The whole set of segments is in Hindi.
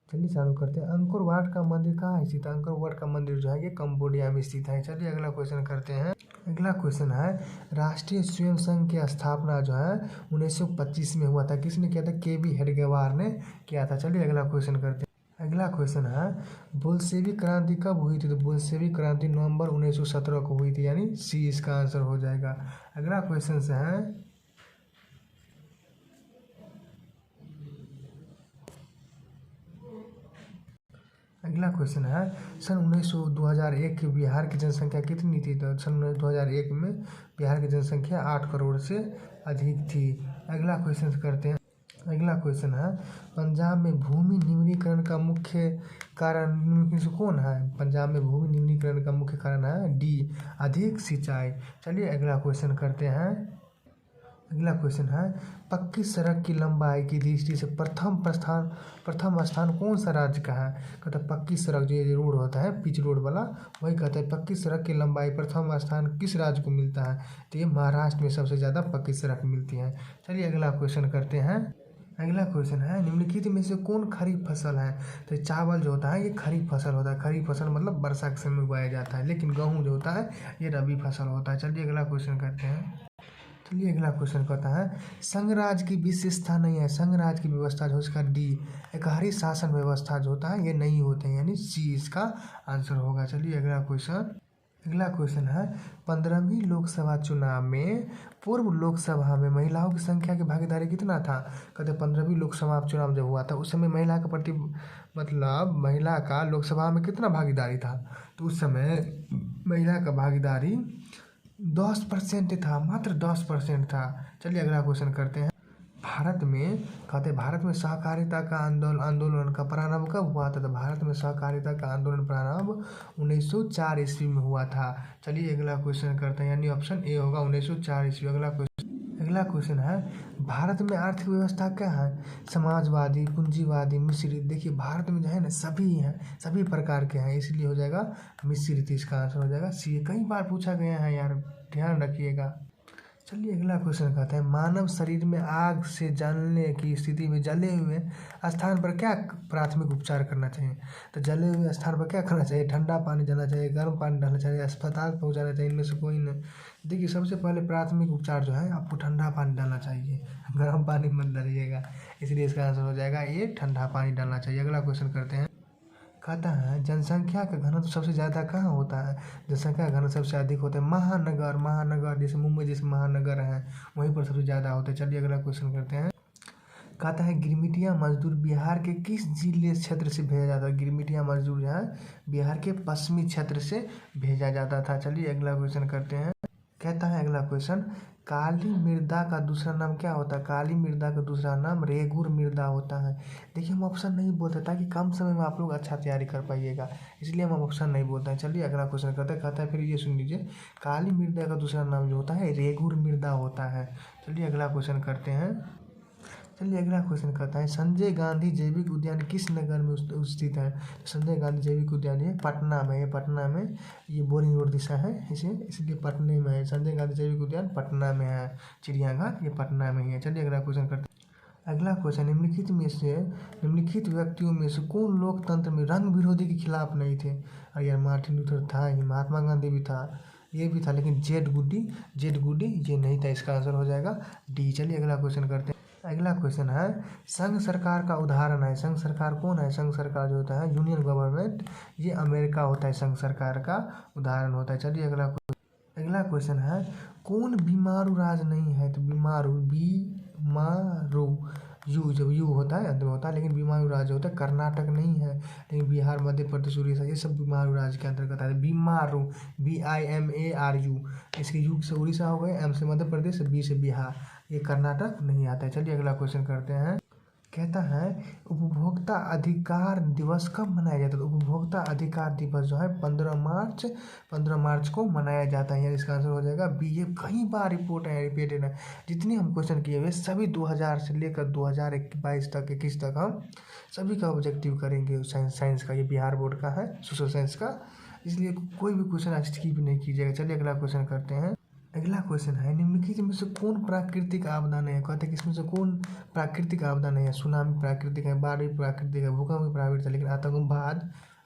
चलिए चालू करते हैं। अंकोर वाट का मंदिर कहाँ स्थित है? अंकोर वाट का मंदिर जो है ये कंबोडिया में स्थित है। चलिए अगला क्वेश्चन करते हैं। अगला क्वेश्चन है, राष्ट्रीय स्वयं संघ की स्थापना जो है 1925 में हुआ था। किसने किया था? के.बी. हेडगेवार ने किया था। चलिए अगला क्वेश्चन करते हैं। अगला क्वेश्चन है, बोल्शेविक क्रांति कब हुई थी? तो बोल्शेविक क्रांति नवंबर 1917 को हुई थी, यानी सी इसका आंसर हो जाएगा। अगला क्वेश्चन है, अगला क्वेश्चन है, सन 2001 की बिहार की जनसंख्या कितनी थी? तो सन 2001 में बिहार की जनसंख्या 8 करोड़ से अधिक थी। अगला क्वेश्चन करते हैं। अगला क्वेश्चन है, पंजाब में भूमि निम्नीकरण का मुख्य कारण निम्नलिखित में से कौन है? पंजाब में भूमि निम्नीकरण का मुख्य कारण है डी, अधिक सिंचाई। चलिए अगला क्वेश्चन करते हैं। अगला क्वेश्चन है, पक्की सड़क की लंबाई की दृष्टि से प्रथम स्थान कौन सा राज्य का है? कहते हैं पक्की सड़क, जो ये रोड होता है पिच रोड वाला, वही कहते हैं पक्की सड़क की लंबाई प्रथम स्थान किस राज्य को मिलता है? तो ये महाराष्ट्र में सबसे ज़्यादा पक्की सड़क मिलती है। चलिए अगला क्वेश्चन करते हैं। अगला क्वेश्चन है, निम्नलिखित में से कौन खरीफ फसल है? तो चावल जो होता है ये खरीफ फसल होता है। खरीफ फसल मतलब वर्षा के समय में उगाया जाता है, लेकिन गेहूँ जो होता है ये रबी फसल होता है। चलिए अगला क्वेश्चन करते हैं। चलिए अगला क्वेश्चन कहता है, संघ राज्य की विशेषता नहीं है। संघ राज्य की व्यवस्था जो इसका डी, एकहरी शासन व्यवस्था जो होता है ये नहीं होते हैं, यानी सी इसका आंसर होगा। चलिए अगला क्वेश्चन। अगला क्वेश्चन है, 15वीं लोकसभा चुनाव में पूर्व लोकसभा में महिलाओं की संख्या की भागीदारी कितना था? कहते 15वीं लोकसभा चुनाव जब हुआ था उस समय महिला का प्रति मतलब महिला का लोकसभा में कितना भागीदारी था? तो उस समय महिला का भागीदारी 10% था, मात्र 10% था। चलिए अगला क्वेश्चन करते हैं। भारत में सहकारिता का आंदोलन का प्रारंभ कब हुआ था? तो भारत में सहकारिता का आंदोलन प्रारंभ 1904 ईस्वी में हुआ था। चलिए अगला क्वेश्चन करते हैं, यानी ऑप्शन ए होगा 1904 ईस्वी। अगला क्वेश्चन है, भारत में आर्थिक व्यवस्था क्या है? समाजवादी, पूंजीवादी, मिश्रित। देखिए भारत में जो है ना सभी हैं, सभी प्रकार के हैं, इसलिए हो जाएगा मिश्रित। इसका आंसर हो जाएगा सी। कई बार पूछा गया है यार, ध्यान रखिएगा। चलिए अगला क्वेश्चन कहते हैं, मानव शरीर में आग से जलने की स्थिति में जले हुए स्थान पर क्या प्राथमिक उपचार करना चाहिए? तो जले हुए स्थान पर क्या करना चाहिए? ठंडा पानी डालना चाहिए, गर्म पानी डालना चाहिए, अस्पताल पहुंचाना चाहिए, इनमें से कोई नहीं। देखिए सबसे पहले प्राथमिक उपचार जो है आपको ठंडा पानी डालना चाहिए, गर्म पानी मत डालिएगा, इसलिए इसका आंसर हो जाएगा ये, ठंडा पानी डालना चाहिए। अगला क्वेश्चन करते हैं। कहता है, जनसंख्या का घनत्व सबसे ज़्यादा कहाँ होता है? जनसंख्या का घनत्व सबसे अधिक होता है महानगर, जैसे मुंबई जैसे महानगर है वहीं पर सबसे ज़्यादा होता है। चलिए अगला क्वेश्चन करते हैं। कहता है, गिरमिटिया मजदूर बिहार के किस जिले क्षेत्र से भेजा जाता है? गिरमिटिया मजदूर जो है बिहार के पश्चिमी क्षेत्र से भेजा जाता था। चलिए अगला क्वेश्चन करते हैं। कहता है अगला क्वेश्चन, काली मृदा का दूसरा नाम क्या होता है? काली मृदा का दूसरा नाम रेगुर मृदा होता है। देखिए हम ऑप्शन नहीं बोलते ताकि कम समय में आप लोग अच्छा तैयारी कर पाइएगा, इसलिए हम ऑप्शन नहीं बोलते हैं। चलिए अगला क्वेश्चन करते हैं। कहता है फिर ये सुन लीजिए, काली मृदा का दूसरा नाम जो होता है रेगुर मृदा होता है। चलिए अगला क्वेश्चन करते हैं। चलिए अगला क्वेश्चन करता है, संजय गांधी जैविक उद्यान किस नगर में स्थित है? संजय गांधी जैविक उद्यान ये पटना में है। पटना में ये बोरिंग रोड दिशा है इसे, इसलिए पटने में है। संजय गांधी जैविक उद्यान पटना में है। चिड़ियाघर ये पटना में ही है। चलिए अगला क्वेश्चन करते हैं। अगला क्वेश्चन, निम्नलिखित व्यक्तियों में से कौन लोकतंत्र में रंग विरोधी के खिलाफ नहीं थे? अरे यार मार्टिन लूथर था ही, महात्मा गांधी भी था, ये भी था, लेकिन जेड गुडी ये नहीं था। इसका आंसर हो जाएगा डी। चलिए अगला क्वेश्चन करते हैं। अगला क्वेश्चन है, संघ सरकार का उदाहरण है। संघ सरकार कौन है? संघ सरकार जो होता है यूनियन गवर्नमेंट, ये अमेरिका होता है, संघ सरकार का उदाहरण होता है। चलिए अगला क्वेश्चन है, कौन बीमारू राज्य नहीं है? तो बीमारू यू, जब यू होता है अंत में होता है, लेकिन बीमारू राज्य होता है कर्नाटक नहीं है, लेकिन बिहार, मध्य प्रदेश, उड़ीसा ये सब बीमारू राज्य के अंतर्गत आते हैं। बीमारू BIMARU, इसके यू से उड़ीसा हो गए, एम से मध्य प्रदेश, बी से बिहार, ये कर्नाटक नहीं आता है। चलिए अगला क्वेश्चन करते हैं। कहता है, उपभोक्ता अधिकार दिवस कब मनाया जाता है? तो उपभोक्ता अधिकार दिवस जो है 15 मार्च को मनाया जाता है। इसका आंसर हो जाएगा बी। ये कई बार रिपीटेड है, जितने हम क्वेश्चन किए हुए सभी 2000 से लेकर 2022 तक 21 तक हम सभी का ऑब्जेक्टिव करेंगे। साइंस का, ये बिहार बोर्ड का है, सोशल साइंस का, इसलिए कोई भी क्वेश्चन आज स्किप नहीं कीजिएगा। चलिए अगला क्वेश्चन करते हैं। अगला क्वेश्चन है, निम्नलिखित में से कौन प्राकृतिक आपदा नहीं है? कहते हैं कि इसमें से कौन प्राकृतिक आपदा नहीं है? सुनामी प्राकृतिक है, बाढ़ भी प्राकृतिक है, भूकंप भी प्राकृतिक है, लेकिन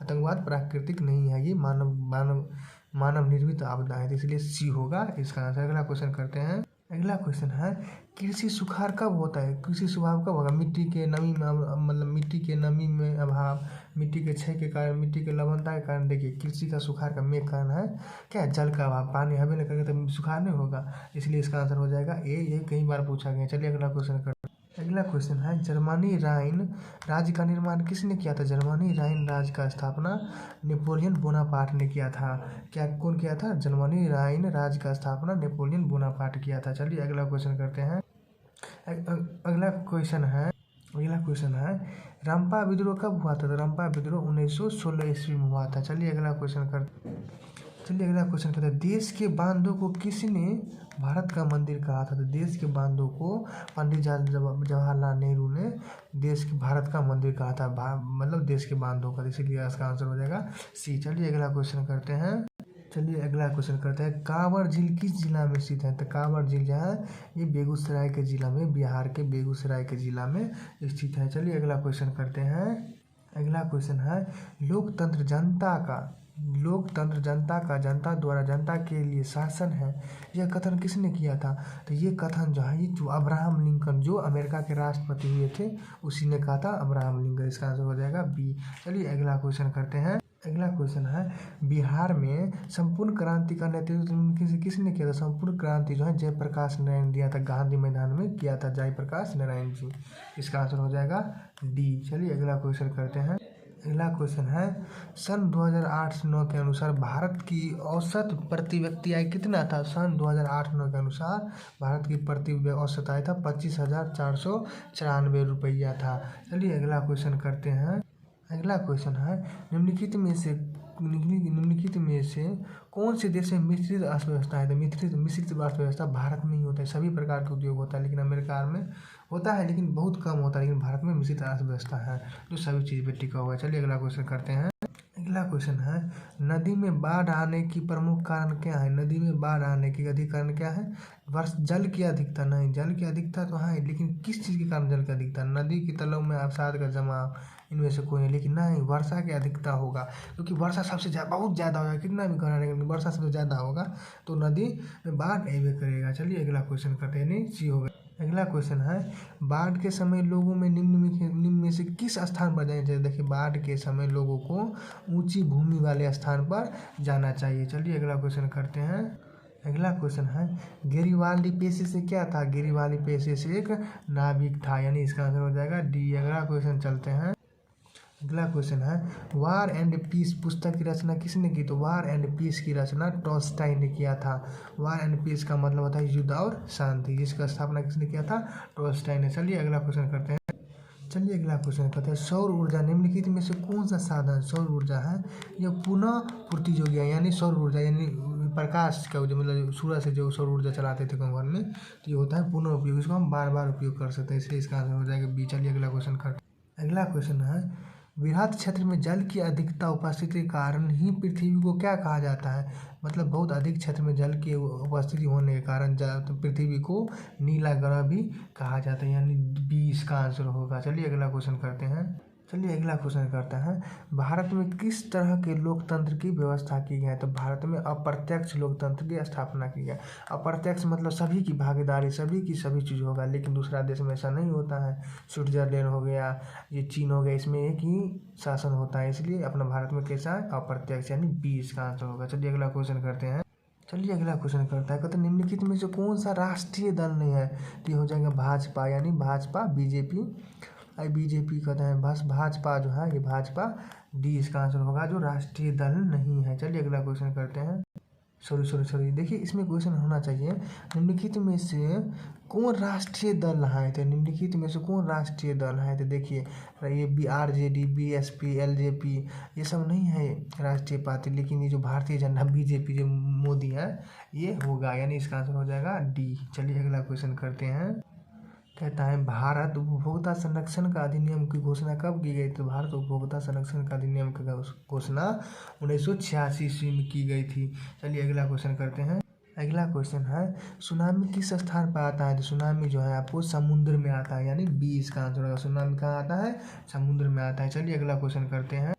आतंकवाद प्राकृतिक नहीं है, ये मानव निर्मित आपदा है, तो इसलिए सी होगा इसका आंसर। अगला क्वेश्चन करते हैं। अगला क्वेश्चन है, कृषि सुखाड़ कब होता है? कृषि सुखाड़ कब होगा? मिट्टी के नमी में, मतलब मिट्टी के नमी में अभाव, मिट्टी के क्षय के कारण, मिट्टी के लवणता के कारण। देखिए कृषि का सुखाड़ का मेन कारण है क्या? जल का अभाव। पानी हमें नहीं करेगा तो सुखाड़ नहीं होगा, इसलिए इसका आंसर हो जाएगा ए। ये कई बार पूछा गया। चलिए अगला क्वेश्चन करते हैं। अगला क्वेश्चन है, जर्मनी राइन राज्य का निर्माण किसने किया था? जर्मनी राइन राज्य का स्थापना नेपोलियन बोनापार्ट ने किया था। क्या कौन किया था? जर्मनी राइन राज्य का स्थापना नेपोलियन बोनापार्ट किया था। चलिए अगला क्वेश्चन करते हैं। अगला क्वेश्चन है, रंपा विद्रोह कब हुआ था? तो रंपा विद्रोह 1916 ईस्वी में हुआ था। चलिए अगला क्वेश्चन करते हैं। देश के बांधों को किसने भारत का मंदिर कहा था? तो देश के बांधों को पंडित जवाहरलाल नेहरू ने भारत का मंदिर कहा था, मतलब देश के बांधों का, इसीलिए इसका आंसर हो जाएगा सी। चलिए अगला क्वेश्चन करते हैं। कांवर झील किस जिला में स्थित है? तो कांवर झील जो है ये बेगूसराय के जिला में, बिहार के बेगूसराय के जिला में स्थित है। चलिए अगला क्वेश्चन करते हैं। अगला क्वेश्चन है, लोकतंत्र जनता द्वारा जनता के लिए शासन है, यह कथन किसने किया था? तो ये कथन जो है, जो अब्राहम लिंकन, जो अमेरिका के राष्ट्रपति हुए थे, उसी ने कहा था, अब्राहम लिंकन। इसका आंसर हो जाएगा बी। चलिए अगला क्वेश्चन करते हैं। अगला क्वेश्चन है, बिहार में संपूर्ण क्रांति का नेतृत्व किसने किया था? संपूर्ण क्रांति जो है जयप्रकाश नारायण दिया था, गांधी मैदान में किया था जयप्रकाश नारायण जी। इसका आंसर हो जाएगा डी। चलिए अगला क्वेश्चन करते हैं। अगला क्वेश्चन है, सन 2008-9 के अनुसार भारत की औसत प्रति व्यक्ति आय कितना था? सन 2008-9 के अनुसार भारत की प्रति औसत आय था 25,494 रुपया था। चलिए अगला क्वेश्चन करते हैं। अगला क्वेश्चन है, निम्नलिखित में से कौन से देश में मिश्रित अर्थव्यवस्था है? तो मिश्रित अर्थव्यवस्था भारत में ही होता है। सभी प्रकार के उद्योग होता है, लेकिन अमेरिका में होता है लेकिन बहुत कम होता है, लेकिन भारत में मिश्रित अर्थव्यवस्था है जो सभी चीज़ पे टिका हुआ है। चलिए अगला क्वेश्चन करते हैं। अगला क्वेश्चन है, नदी में बाढ़ आने की प्रमुख कारण क्या है? नदी में बाढ़ आने की अधिक कारण क्या है? जल की अधिकता। नहीं, जल की अधिकता तो है, लेकिन किस चीज़ के कारण जल की अधिकता? नदी की तलों में अवसाद का जमाव, इनमें से कोई नहीं। लेकिन नहीं, वर्षा की अधिकता होगा, क्योंकि वर्षा सबसे बहुत ज़्यादा होगा, कितना भी करा रहेगा, वर्षा सबसे ज़्यादा होगा तो नदी में बाढ़ नहीं करेगा। चलिए अगला क्वेश्चन करते हैं। नहीं, सी होगा। अगला क्वेश्चन है, बाढ़ के समय लोगों में निम्न में से किस स्थान पर जाना चाहिए? देखिए बाढ़ के समय लोगों को ऊंची भूमि वाले स्थान पर जाना चाहिए। चलिए अगला क्वेश्चन करते हैं। अगला क्वेश्चन है, गेरिबाल्डी पेशे से क्या था? गेरिबाल्डी पेशे से एक नाविक था, यानी इसका आंसर हो जाएगा डी। अगला क्वेश्चन चलते हैं। अगला क्वेश्चन है, वार एंड पीस पुस्तक की रचना किसने की? तो वार एंड पीस की रचना टॉल्स्टॉय ने किया था। वार एंड पीस का मतलब होता है युद्ध और शांति, जिसका स्थापना किसने किया था? टॉल्स्टॉय ने। चलिए अगला क्वेश्चन करते हैं। सौर ऊर्जा निम्नलिखित में से कौन सा साधन सौर ऊर्जा है? यह पुनः पूर्ति योग्य है, यानी सौर ऊर्जा यानी प्रकाश का जो मतलब सूर्य से जो सौर ऊर्जा चलाते थे गाँव घर में, तो ये होता है पुनः उपयोग, इसको हम बार बार उपयोग कर सकते हैं, इसलिए इसका आंसर हो जाएगा बी। चलिए अगला क्वेश्चन करते हैं। अगला क्वेश्चन है, वृहद क्षेत्र में जल की अधिकता उपस्थिति के कारण ही पृथ्वी को क्या कहा जाता है? मतलब बहुत अधिक क्षेत्र में जल की उपस्थिति होने के कारण पृथ्वी को नीला ग्रह भी कहा जाता है, यानी बी इसका आंसर होगा। चलिए अगला क्वेश्चन करते हैं। भारत में किस तरह के लोकतंत्र की व्यवस्था की गई है? तो भारत में अप्रत्यक्ष लोकतंत्र की स्थापना की गई। अप्रत्यक्ष मतलब सभी की भागीदारी, सभी चीज़ होगा, लेकिन दूसरा देश में ऐसा नहीं होता है। स्विट्जरलैंड हो गया, ये चीन हो गया, इसमें एक ही शासन होता है, इसलिए अपना भारत में कैसा है? अप्रत्यक्ष, यानी बी इसका आंसर होगा। चलिए अगला क्वेश्चन करते हैं। कहते हैं निम्नलिखित में से कौन सा राष्ट्रीय दल नहीं है? तो ये हो जाएगा भाजपा, यानी भाजपा बीजेपी कहते हैं, बस भाजपा जो है ये भाजपा, डी इसका आंसर होगा, जो राष्ट्रीय दल नहीं है। चलिए अगला क्वेश्चन करते हैं। सॉरी देखिए इसमें क्वेश्चन होना चाहिए, निम्नलिखित में से कौन राष्ट्रीय दल है? तो निम्नलिखित में से कौन राष्ट्रीय दल है? तो देखिए ये आरजेडी, बीएसपी, एलजेपी ये सब नहीं है राष्ट्रीय पार्टी, लेकिन ये जो भारतीय जनता बीजेपी जो मोदी है ये होगा, यानी इसका आंसर हो जाएगा डी। चलिए अगला क्वेश्चन करते हैं। कहता है, भारत उपभोक्ता संरक्षण का अधिनियम की घोषणा कब की गई? तो भारत उपभोक्ता संरक्षण का अधिनियम की घोषणा 1986 ईस्वी में की गई थी। चलिए अगला क्वेश्चन करते हैं। अगला क्वेश्चन है सुनामी किस स्थान पर आता है? तो सुनामी जो है आपको समुद्र में आता है, यानी बी इसका आंसर होगा। सुनामी कहाँ आता है? समुद्र में आता है। चलिए अगला क्वेश्चन करते हैं।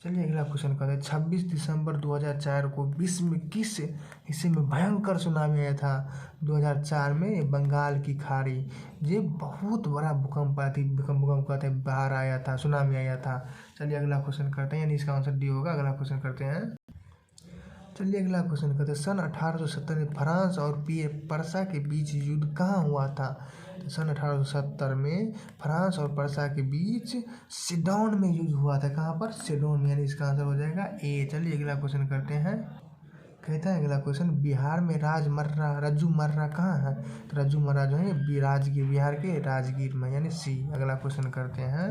26 दिसंबर 2004 को विश्व में किस हिस्से में भयंकर सुनामी आया था? 2004 में बंगाल की खाड़ी, ये बहुत बड़ा भूकंप आया थी, भूकंप कहते हैं, बाहर आया था, सुनामी आया था। चलिए अगला क्वेश्चन करते हैं, यानी इसका आंसर डी होगा। अगला क्वेश्चन करते हैं। चलिए अगला क्वेश्चन करते हैं। सन 1870 में फ्रांस और पर्सा के बीच युद्ध कहाँ हुआ था? तो सन 1870 में फ्रांस और पर्सा के बीच सिडौन में युद्ध हुआ था। कहाँ पर? सिडौन में, यानी इसका आंसर हो जाएगा ए। चलिए अगला क्वेश्चन करते हैं। कहता है अगला क्वेश्चन, बिहार में रज्जू मर्रा कहाँ है? तो रज्जू मर्रा जो है राजगीर, बिहार के राजगीर में, यानी सी। अगला क्वेश्चन करते हैं।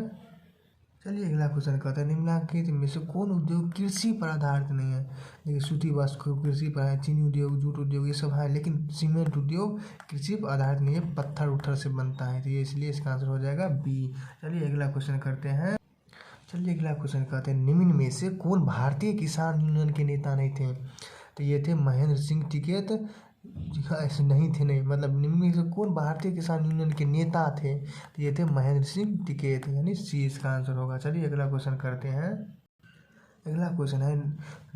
चलिए अगला क्वेश्चन कहते हैं निम्नलिखित में से कौन उद्योग कृषि पर आधारित नहीं है? देखिए सूती वस्त्र कृषि पर है, चीनी उद्योग, जूट उद्योग, ये सब है, लेकिन सीमेंट उद्योग कृषि पर आधारित नहीं है, पत्थर उत्थर से बनता है, तो ये इसलिए इसका आंसर हो जाएगा बी। चलिए अगला क्वेश्चन करते हैं। चलिए अगला क्वेश्चन कहते हैं निम्न में से कौन भारतीय किसान यूनियन के नेता नहीं थे? तो ये थे महेंद्र सिंह टिकैत। ऐसे नहीं थे, नहीं मतलब निम्न में से कौन भारतीय किसान यूनियन के नेता थे? तो ये थे महेंद्र सिंह टिकैत, यानी सी इसका आंसर होगा। चलिए अगला क्वेश्चन करते हैं। अगला क्वेश्चन है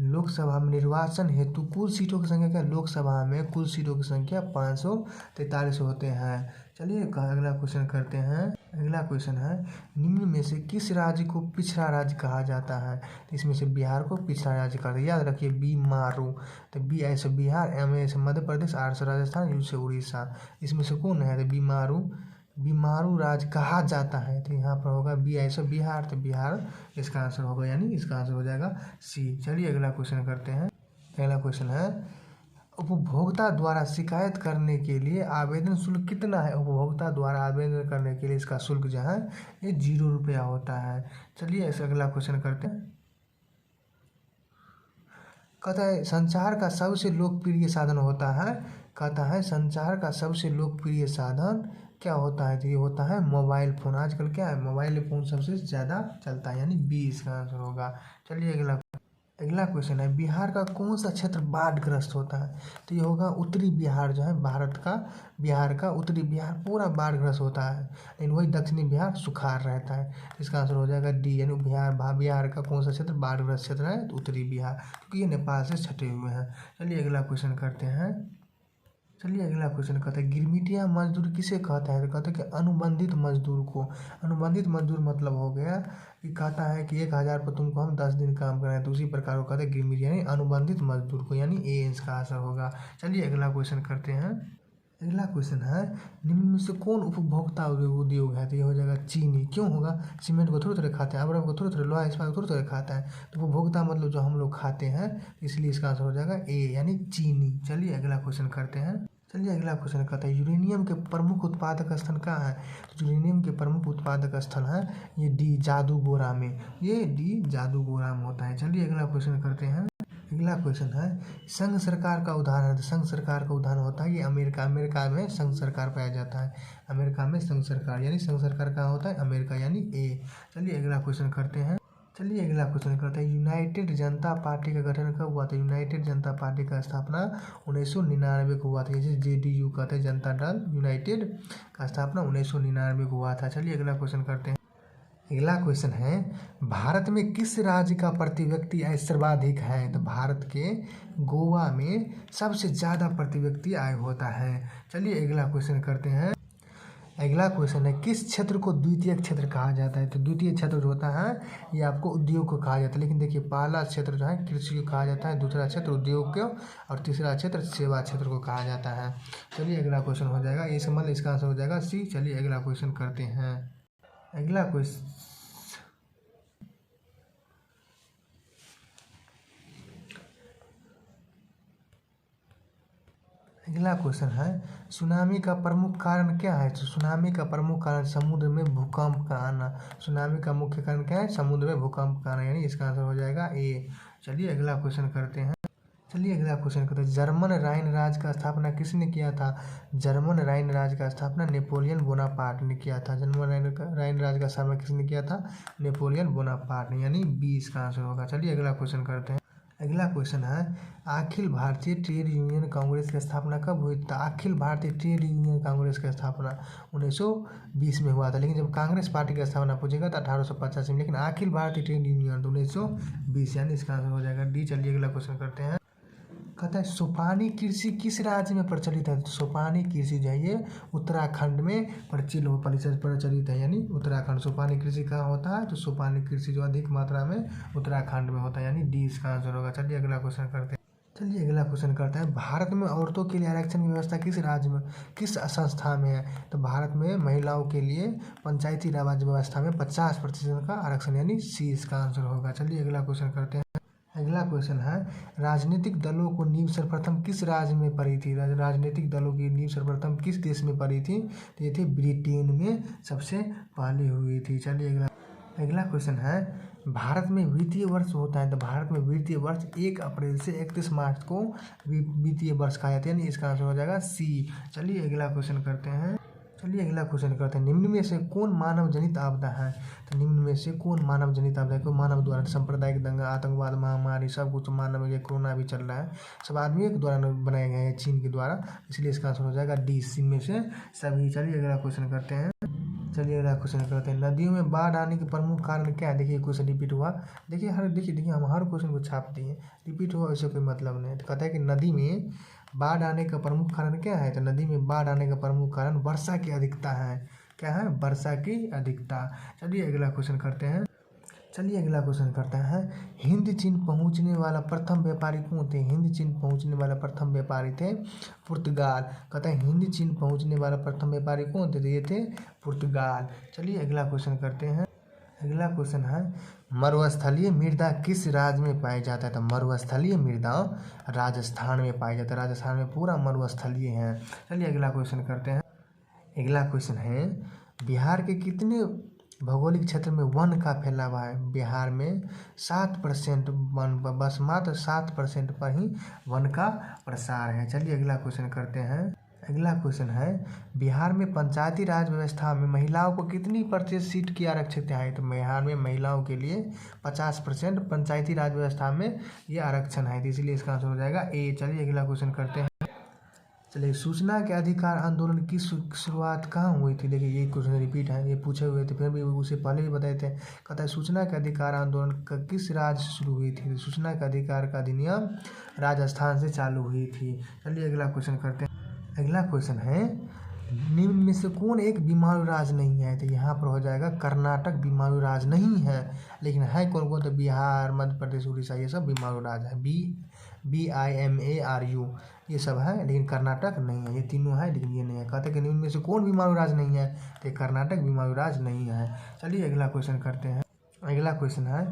लोकसभा में निर्वाचन हेतु कुल सीटों की संख्या क्या? लोकसभा में कुल सीटों की संख्या 543 होते हैं। चलिए अगला क्वेश्चन करते हैं। अगला क्वेश्चन है निम्न में से किस राज्य को पिछड़ा राज्य कहा जाता है? तो इसमें से बिहार को पिछड़ा राज्य कहा जाता है। याद रखिए बी मारू, तो बी ऐसे बिहार, एम ऐसे मध्य प्रदेश, आर से राजस्थान, यू से उड़ीसा, इसमें से कौन है? तो बीमारू राज्य कहा जाता है, तो यहाँ पर होगा बी ऐसे बिहार, तो बिहार इसका आंसर होगा, यानी इसका आंसर हो जाएगा सी। चलिए अगला क्वेश्चन करते हैं। अगला क्वेश्चन है उपभोक्ता द्वारा शिकायत करने के लिए आवेदन शुल्क कितना है? उपभोक्ता द्वारा आवेदन करने के लिए इसका शुल्क जो है ये 0 रुपया होता है। चलिए ऐसे अगला क्वेश्चन करते हैं। कहता है संचार का सबसे लोकप्रिय साधन होता है, कहता है संचार का सबसे लोकप्रिय साधन क्या होता है? तो ये होता है मोबाइल फ़ोन। आजकल क्या है, मोबाइल फ़ोन सबसे ज़्यादा चलता है, यानी बी इसका आंसर होगा। चलिए अगला क्वेश्चन है बिहार का कौन सा क्षेत्र बाढ़ग्रस्त होता है? तो ये होगा उत्तरी बिहार, जो है भारत का बिहार का उत्तरी बिहार पूरा बाढ़ग्रस्त होता है, लेकिन वही दक्षिणी बिहार सुखाड़ रहता है। इसका आंसर हो जाएगा डी, यानी बिहार का कौन सा क्षेत्र बाढ़ग्रस्त क्षेत्र है? तो उत्तरी बिहार, क्योंकि ये नेपाल से सटे हुए हैं। चलिए अगला क्वेश्चन करते हैं। चलिए अगला क्वेश्चन कहता है गिरमिटिया मजदूर किसे कहता है? तो कहता है कि अनुबंधित मजदूर को। अनुबंधित मजदूर मतलब हो गया कि कहता है कि 1000 पर तुमको हम 10 दिन काम कराएं, तो उसी प्रकार को कहते हैं गिरमिटिया, यानी अनुबंधित मजदूर को, यानी ए इसका आंसर होगा। चलिए अगला क्वेश्चन करते हैं। अगला क्वेश्चन है निम्न में से कौन उपभोक्ता उद्योग है? तो ये हो जाएगा चीनी। क्यों होगा? सीमेंट को थोड़े खाते हैं, अबरब को थोड़े, लोहा इस्पात को थोड़े खाता है, तो उपभोक्ता मतलब जो हम लोग खाते हैं, इसलिए इसका आंसर हो जाएगा ए, यानी चीनी। चलिए अगला क्वेश्चन करते हैं। चलिए अगला क्वेश्चन कहता है यूरेनियम के प्रमुख उत्पादक स्थल कहाँ है? तो यूरेनियम के प्रमुख उत्पादक स्थल है ये डी जादूगोरा में, ये डी जादूगोरा में होता है। चलिए अगला क्वेश्चन करते हैं। अगला क्वेश्चन है संघ सरकार का उदाहरण। तो संघ सरकार का उदाहरण होता है ये अमेरिका में संघ सरकार पाया जाता है। अमेरिका में संघ सरकार, यानी संघ सरकार कहाँ होता है? अमेरिका, यानी ए। चलिए अगला क्वेश्चन करते हैं। चलिए अगला क्वेश्चन करते हैं यूनाइटेड जनता पार्टी का गठन कब हुआ था? यूनाइटेड जनता पार्टी का स्थापना 1999 को हुआ था। जैसे JDU कहते हैं, जनता दल यूनाइटेड का स्थापना 1999 को हुआ था। चलिए अगला क्वेश्चन करते हैं। अगला क्वेश्चन है भारत में किस राज्य का प्रति व्यक्ति आय सर्वाधिक है? तो भारत के गोवा में सबसे ज़्यादा प्रति व्यक्ति आय होता है। चलिए अगला क्वेश्चन करते हैं। अगला क्वेश्चन है किस क्षेत्र को द्वितीय क्षेत्र कहा जाता है? तो द्वितीय क्षेत्र जो होता है ये आपको उद्योग को कहा जाता है, लेकिन देखिए पहला क्षेत्र जो है कृषि को कहा जाता है, दूसरा क्षेत्र उद्योग को, और तीसरा क्षेत्र सेवा क्षेत्र को कहा जाता है। चलिए अगला क्वेश्चन हो जाएगा, ये समझ इसका आंसर हो जाएगा सी। चलिए अगला क्वेश्चन करते हैं। अगला क्वेश्चन है सुनामी का प्रमुख कारण क्या है? तो सुनामी का प्रमुख कारण समुद्र में भूकंप का आना। सुनामी का मुख्य कारण क्या है? समुद्र में भूकंप का आना, यानी इसका आंसर हो जाएगा ए। चलिए अगला क्वेश्चन करते हैं। चलिए अगला क्वेश्चन करते हैं जर्मन राइन राज्य का स्थापना किसने किया था? जर्मन राइन राज्य का स्थापना नेपोलियन बोनापार्ट ने किया था। जर्मन राइन राज्य का स्थापना किसने किया था? नेपोलियन बोनापार्ट ने, यानी बी इसका आंसर होगा। चलिए अगला क्वेश्चन करते हैं। अगला क्वेश्चन है अखिल भारतीय ट्रेड यूनियन कांग्रेस की स्थापना कब हुई? तो अखिल भारतीय ट्रेड यूनियन कांग्रेस की स्थापना 1920 में हुआ था। लेकिन जब कांग्रेस पार्टी की स्थापना पूछेगा तो 1885 में। लेकिन अखिल भारतीय ट्रेड यूनियन तो 1920, यानी इसका आंसर हो जाएगा डी। चलिए अगला क्वेश्चन करते हैं। कहता है सोपानी कृषि किस राज्य में प्रचलित है? तो सोपानी कृषि जो है ये उत्तराखंड में प्रचलित है, यानी उत्तराखंड। सोपानी कृषि कहाँ होता है? तो सोपानी कृषि जो अधिक मात्रा में उत्तराखंड में होता है, यानी डी इसका आंसर होगा। चलिए अगला क्वेश्चन करते हैं। चलिए अगला क्वेश्चन करते हैं। भारत में औरतों के लिए आरक्षण की व्यवस्था किस राज्य में, किस संस्था में है? तो भारत में महिलाओं के लिए पंचायती राज व्यवस्था में 50% का आरक्षण, यानी सी इसका आंसर होगा। चलिए अगला क्वेश्चन करते हैं। अगला क्वेश्चन है राजनीतिक दलों को नींव सर्वप्रथम किस राज्य में पड़ी थी? राजनीतिक दलों की नींव सर्वप्रथम किस देश में पड़ी थी? तो ये थी ब्रिटेन में सबसे पहले हुई थी। चलिए अगला क्वेश्चन है भारत में वित्तीय वर्ष होता है। तो भारत में वित्तीय वर्ष 1 अप्रैल से 31 मार्च को वित्तीय वर्ष कहा जाता है, यानी इसका आंसर हो जाएगा सी। चलिए अगला क्वेश्चन करते हैं। निम्न में से कौन मानव जनित आपदा है? तो निम्न में से कौन मानव जनित आपदा है? कोई मानव द्वारा, सांप्रदायिक दंगा, आतंकवाद, महामारी, सब कुछ मानव, ये कोरोना भी चल रहा है, सब आदमी के द्वारा बनाया गया है, चीन के द्वारा, इसलिए इसका आंसर हो जाएगा डी। सी में से सभी। चलिए अगला क्वेश्चन करते हैं। नदियों में बाढ़ आने के प्रमुख कारण क्या है? देखिए क्वेश्चन रिपीट हुआ। देखिए हम हर क्वेश्चन को छाप दिए, रिपीट हुआ इससे कोई मतलब नहीं। तो कहता है कि नदी में बाढ़ आने का प्रमुख कारण क्या है? तो नदी में बाढ़ आने का प्रमुख कारण वर्षा की अधिकता है। क्या है? वर्षा की अधिकता। चलिए अगला क्वेश्चन करते हैं। हिंद चीन पहुंचने वाला प्रथम व्यापारी कौन थे? हिंद चीन पहुंचने वाला प्रथम व्यापारी थे पुर्तगाल। कहता है हिंद चीन पहुंचने वाला प्रथम व्यापारी कौन थे? तो ये थे पुर्तगाल। चलिए अगला क्वेश्चन करते हैं। अगला क्वेश्चन है मरुस्थलीय मृदा किस राज्य में पाया जाता है? तो मरुस्थलीय मृदा राजस्थान में पाया जाता है। राजस्थान में पूरा मरुस्थलीय है। चलिए अगला क्वेश्चन करते हैं। अगला क्वेश्चन है बिहार के कितने भौगोलिक क्षेत्र में वन का फैलाव है? बिहार में 7% वन, बस मात्र 7% पर ही वन का प्रसार है। चलिए अगला क्वेश्चन करते हैं। अगला क्वेश्चन है बिहार में पंचायती राज व्यवस्था में महिलाओं को कितनी प्रतिशत सीट की आरक्षित है? तो बिहार में महिलाओं के लिए 50% पंचायती राज व्यवस्था में ये आरक्षण है, तो इसलिए इसका आंसर हो जाएगा ए। चलिए अगला क्वेश्चन करते हैं। सूचना के अधिकार आंदोलन की शुरुआत कहाँ हुई थी? देखिए ये क्वेश्चन रिपीट है, ये पूछे हुए थे, फिर भी उसे पहले भी बताए थे। कहता है सूचना के अधिकार आंदोलन किस राज्य से शुरू हुई थी? सूचना के अधिकार का अधिनियम राजस्थान से चालू हुई थी। चलिए अगला क्वेश्चन करते हैं। अगला क्वेश्चन है निम्न में से कौन एक बीमारू राज्य नहीं है? तो यहाँ पर हो जाएगा कर्नाटक बीमारू राज्य नहीं है, लेकिन है कौन? तो बिहार, मध्य प्रदेश, उड़ीसा, ये सब बीमारू राज्य है। BIMARU ये सब है, लेकिन कर्नाटक नहीं है। ये तीनों है लेकिन ये नहीं है। कहते हैं कि निम्न में से कौन बीमारू राज्य नहीं है? तो कर्नाटक बीमारू राज्य नहीं है। चलिए अगला क्वेश्चन करते हैं। अगला क्वेश्चन है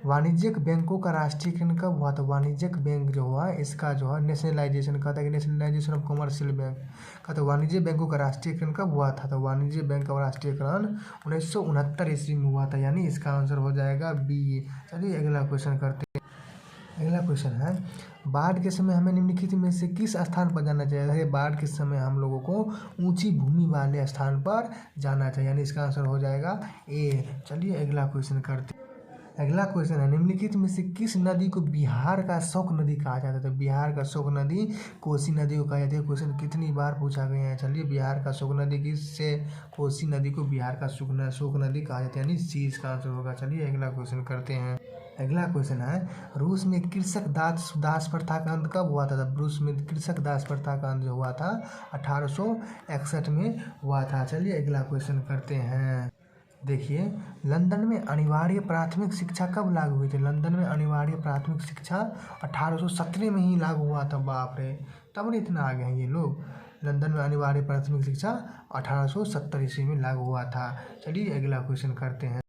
वाणिज्यिक बैंकों का राष्ट्रीयकरण कब हुआ? तो वाणिज्यिक बैंक जो हुआ इसका जो है नेशनलाइजेशन, कहता है कि नेशनलाइजेशन ऑफ कमर्शियल बैंक। कहते वाणिज्य बैंकों का राष्ट्रीयकरण कब हुआ था? तो वाणिज्य बैंक का राष्ट्रीयकरण 1969 ईस्वी में हुआ था, यानी इसका आंसर हो जाएगा बी। चलिए अगला क्वेश्चन करते हैं। अगला क्वेश्चन है बाढ़ के समय हमें निम्नलिखित में से किस स्थान पर जाना चाहिए? बाढ़ के समय हम लोगों को ऊंची भूमि वाले स्थान पर जाना चाहिए, यानी इसका आंसर हो जाएगा ए। चलिए अगला क्वेश्चन करते हैं। अगला क्वेश्चन है निम्नलिखित में से किस नदी को बिहार का शोक नदी कहा जाता है? तो बिहार का शोक नदी कोसी नदी को कहा जाता है। क्वेश्चन कितनी बार पूछा गया है। चलिए बिहार का शोक नदी किससे? कोसी नदी को बिहार का शोक नदी कहा जाता है, यानी सी इसका आंसर होगा। चलिए अगला क्वेश्चन करते हैं। अगला क्वेश्चन है रूस में कृषक दास प्रथा का अंत कब हुआ था? रूस में कृषक दास प्रथा का अंत जो हुआ था 1861 में हुआ था। चलिए अगला क्वेश्चन करते हैं। देखिए लंदन में अनिवार्य प्राथमिक शिक्षा कब लागू हुई थी? लंदन में अनिवार्य प्राथमिक शिक्षा 1817 में ही लागू हुआ था। बाप रे, तब नहीं इतना आगे हैं ये लोग। लंदन में अनिवार्य प्राथमिक शिक्षा 1870 ईस्वी में लागू हुआ था। चलिए अगला क्वेश्चन करते हैं।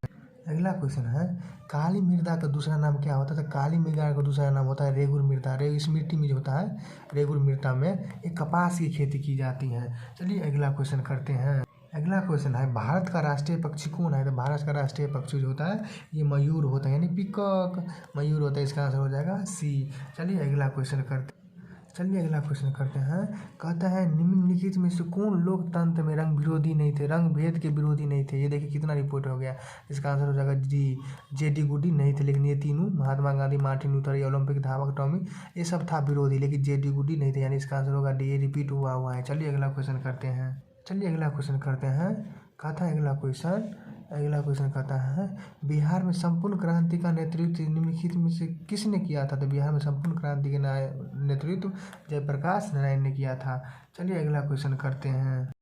अगला क्वेश्चन है काली मृदा का दूसरा नाम क्या होता है? तो काली मृदा का दूसरा नाम होता है रेगुर मृदा। इस मिट्टी में जो होता है रेगुर मृदा में एक कपास की खेती की जाती है। चलिए अगला क्वेश्चन करते हैं। अगला क्वेश्चन है भारत का राष्ट्रीय पक्षी कौन है? तो भारत का राष्ट्रीय पक्षी जो होता है ये मयूर होता है, यानी पीकॉक मयूर होता है। इसका आंसर हो जाएगा सी। चलिए अगला क्वेश्चन करते हैं। चलिए अगला क्वेश्चन करते हैं। कहता है निम्नलिखित में से कौन लोकतंत्र में रंग विरोधी नहीं थे, रंग भेद के विरोधी नहीं थे। ये देखिए कितना रिपोर्ट हो गया। इसका आंसर हो जाएगा डी, जे.डी. गुडी नहीं थे, लेकिन ये तीनों महात्मा गांधी, मार्टिन लूथर, ये ओलंपिक धावक टॉमी, ये सब था विरोधी, लेकिन जे.डी. गुडी नहीं थे, यानी इसका आंसर होगा डी, ये रिपीट हुआ है। चलिए अगला क्वेश्चन करते हैं। कहता है अगला क्वेश्चन कहता है बिहार में संपूर्ण क्रांति का नेतृत्व निम्नलिखित में से किसने किया था। तो बिहार में संपूर्ण क्रांति का नेतृत्व जयप्रकाश नारायण ने किया था। चलिए अगला क्वेश्चन करते हैं।